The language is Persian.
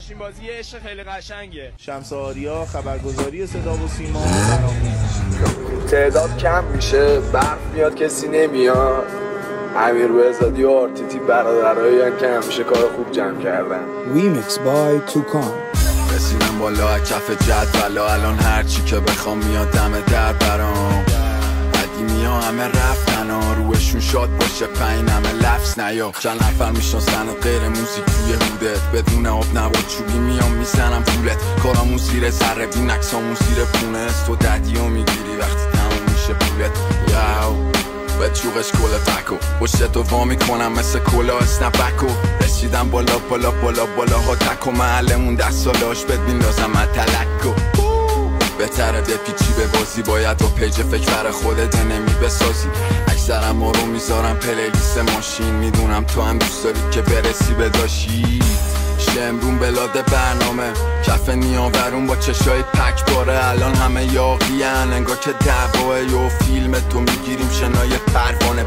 این بازی عشق خیلی قشنگه. شمس آریا خبرگزاری صدا و سیما برنامه تعداد کم میشه، برف میاد کسی نمیاد. امیر بهزادی و آرتیتی برادرایی که همیشه کار خوب جمع کردن. ریمیکس بای توکان. رسیدم بالا کف جدولا، الان هرچی که بخوام میاد دم در برام. قدیمی ها همه رفتن ها، روشون شاد باشه پایین همه لفظ نیا. چند نفر میشناسن غیر موزیک توی هودت، بدون آب نبات چوبی میام میزنم پولت. کارامون زیر ذره بین عکسامون زیر پونه است، تو ددیو میگیری وقتی تموم میشه پولت. یاو به چوغش کل تکو پشت تو وا میکنم مثل کلا اسنپکو. رسیدم بالا بالا بالا بالا ها تکو، محلمون دست سالاش بد میندازم تلکو. بهتره بپیچی به بازی، باید با پیج فکر بر خودت نمی بسازی. اکثرم ما رو میذارم پلیلیست ماشین، میدونم تو هم دوست داری که برسی به داشی. شمرون بلاد برنامه کف نیاورون با چشای پک باره، الان همه یاقیان انگار که دعواه و فیلم تو میگیریم شنای پروانه.